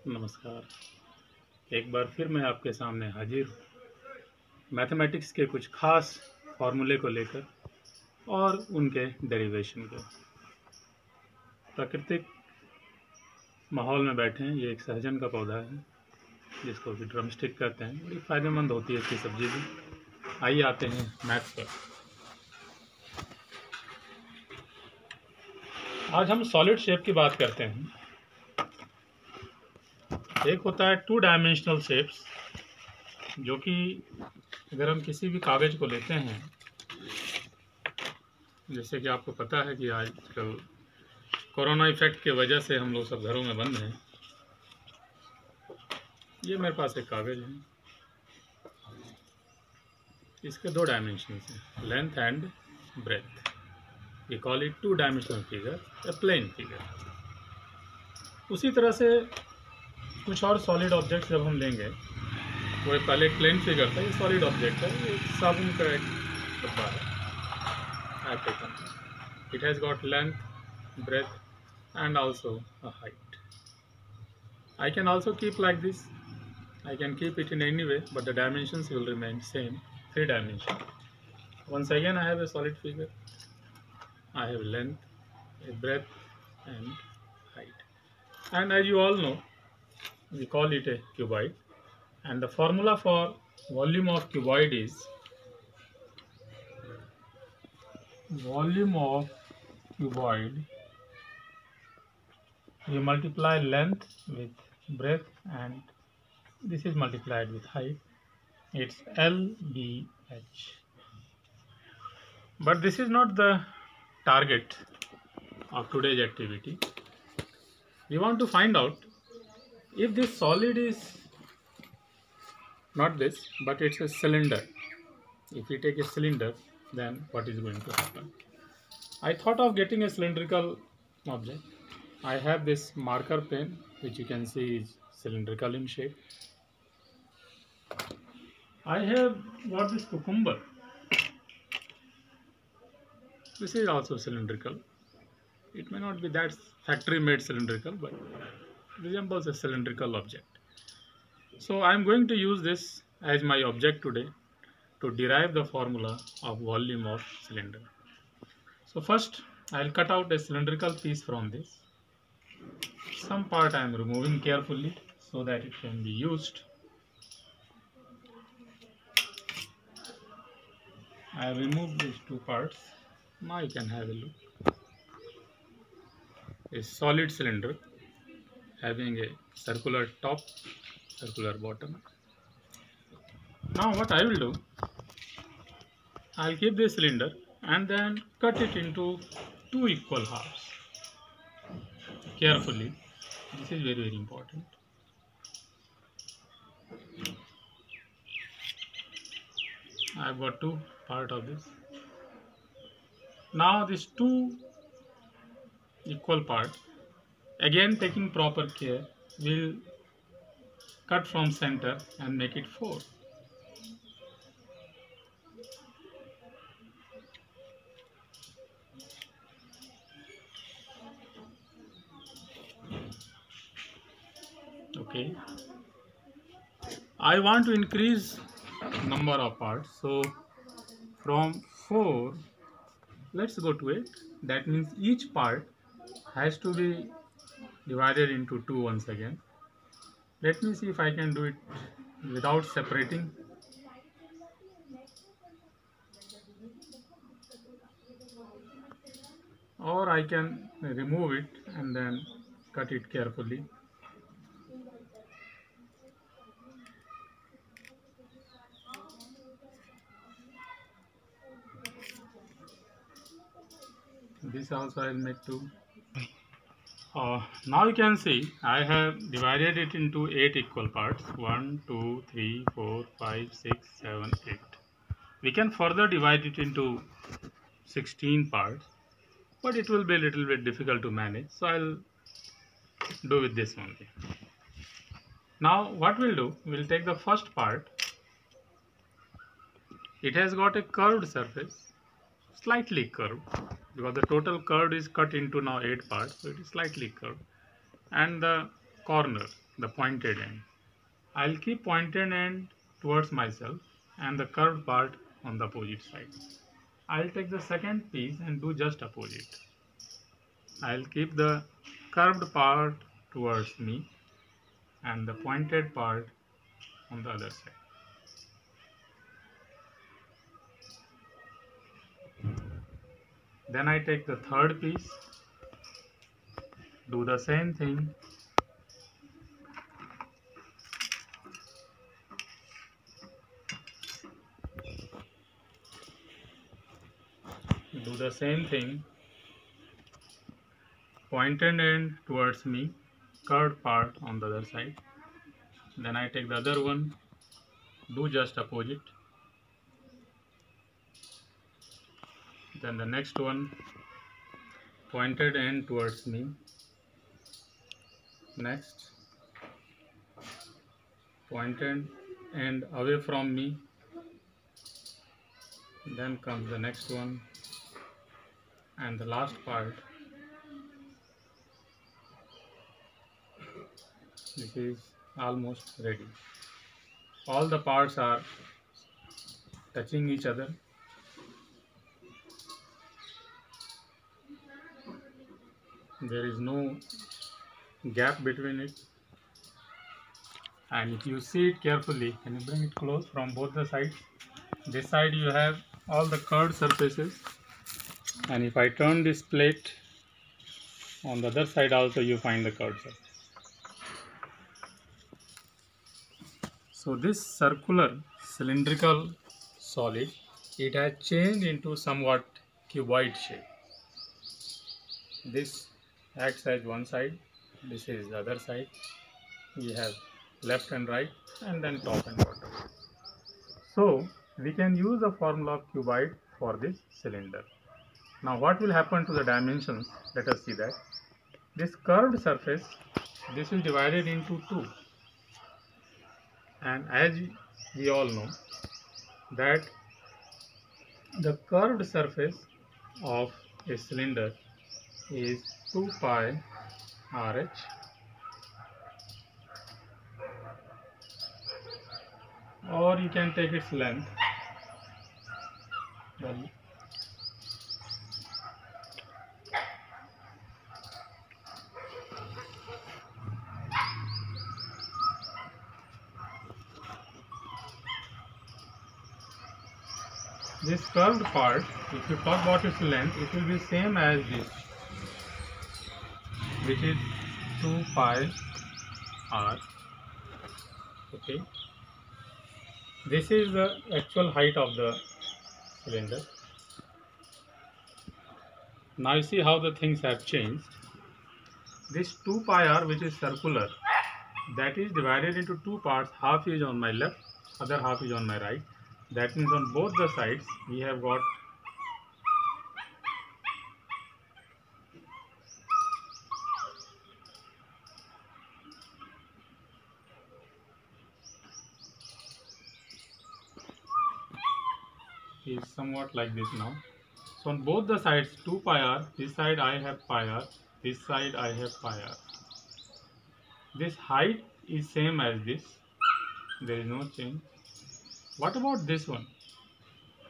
नमस्कार। एक बार फिर मैं आपके सामने हाजिर हूँ मैथमेटिक्स के कुछ खास फॉर्मूले को लेकर और उनके डेरिवेशन को। प्राकृतिक माहौल में बैठे हैं। ये एक सहजन का पौधा है जिसको कि ड्रमस्टिक कहते हैं। बड़ी फ़ायदेमंद होती है इसकी सब्जी भी। आइए आते हैं मैथ पर। आज हम सॉलिड शेप की बात करते हैं। एक होता है 2 डायमेंशनल शेप्स, जो कि अगर हम किसी भी कागज़ को लेते हैं, जैसे कि आपको पता है कि आजकल कोरोना इफेक्ट की वजह से हम लोग सब घरों में बंद हैं। ये मेरे पास एक कागज़ है, इसके 2 डायमेंशंस हैं, length and breadth. We call it 2 dimensional figure, a plane figure. उसी तरह से कुछ और सॉलिड ऑब्जेक्ट जब हम लेंगे, वो पहले एक प्लेन फिगर था, ये सॉलिड ऑब्जेक्ट है। ये साबुन का एक डब्बा है। I taken it has got length, breadth and also a height. I can also keep like this. I can keep it in any way, but the dimensions will remain same, 3 dimension. Once again I have a solid figure. I have length, a breadth and height. And as you all know, we call it a cuboid. And the formula for volume of cuboid is you multiply length with breadth and this is multiplied with height. It's LBH. But this is not the target of today's activity. We want to find out if this solid is not this, but it's a cylinder. If we take a cylinder, then what is going to happen? I thought of getting a cylindrical object. I have this marker pen, which you can see is cylindrical in shape. I have got this cucumber. This is also cylindrical. It may not be that factory made cylindrical, but resembles a cylindrical object. So I am going to use this as my object today to derive the formula of volume of cylinder. So first I will cut out a cylindrical piece from this. Some part I am removing carefully so that it can be used. I have removed these 2 parts. Now you can have a look. A solid cylinder having a circular top, circular bottom. Now what I will do, I will keep this cylinder and then cut it into 2 equal halves. Carefully. This is very, very important. I have got 2 part of this. Now these 2 equal parts, again taking proper care, will cut from center and make it 4. Okay. I want to increase number of parts, so from 4 let's go to 8. That means each part has to be divided into 2 once again. Let me see if I can do it without separating. Or I can remove it and then cut it carefully. This also I will make 2. Now you can see I have divided it into 8 equal parts. 1, 2, 3, 4, 5, 6, 7, 8. We can further divide it into 16 parts, but it will be a little bit difficult to manage, so I'll do with this only. Now what we'll do, we'll take the first part. It has got a curved surface, slightly curved, because the total curve is cut into now 8 parts, so it is slightly curved. And the corner, the pointed end. I'll keep pointed end towards myself and the curved part on the opposite side. I'll take the second piece and do just opposite. I'll keep the curved part towards me and the pointed part on the other side. Then I take the third piece, do the same thing, pointed end towards me, curved part on the other side. Then I take the other one, do just opposite. Then the next one, pointed end towards me. Next, pointed end away from me. Then comes the next one, and the last part. This is almost ready. All the parts are touching each other. There is no gap between it. And if you see it carefully, can you bring it close from both the sides? This side you have all the curved surfaces, and if I turn this plate, on the other side also you find the curved surface. So this circular cylindrical solid, it has changed into somewhat cuboid shape. This acts as one side, this is the other side. We have left and right, and then top and bottom. So we can use the formula of cuboid for this cylinder. Now what will happen to the dimensions? Let us see that. This curved surface, this is divided into two. And as we all know that the curved surface of a cylinder is 2 pi RH, or you can take its length. This curved part, if you talk about its length, it will be same as this, which is 2 pi r. Okay. This is the actual height of the cylinder. Now you see how the things have changed. This 2 pi r, which is circular, that is divided into two parts. Half is on my left, other half is on my right. That means on both the sides we have got is somewhat like this now. So on both the sides 2 pi r, this side I have pi r, this side I have pi r. This height is same as this, there is no change. What about this one?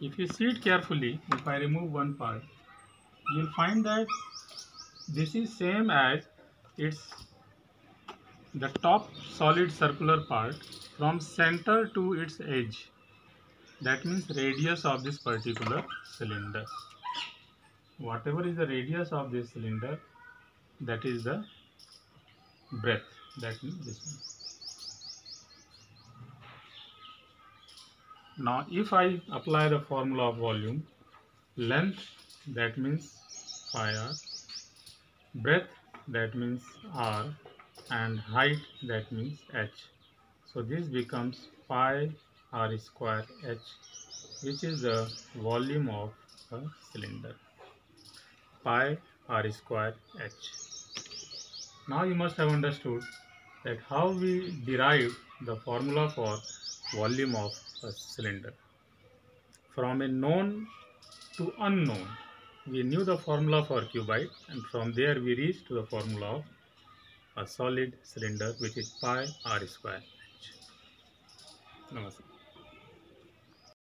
If you see it carefully, if I remove one part, you will find that this is same as the top solid circular part from center to its edge. That means radius of this particular cylinder. Whatever is the radius of this cylinder, that is the breadth. That means this one. Now if I apply the formula of volume, length, that means pi r, breadth, that means r, and height, that means h. So this becomes pi r square h, which is the volume of a cylinder. Pi r square h. Now you must have understood that how we derive the formula for volume of a cylinder. From a known to unknown, we knew the formula for cuboid, and from there we reached to the formula of a solid cylinder which is pi r square h. नमस्कार.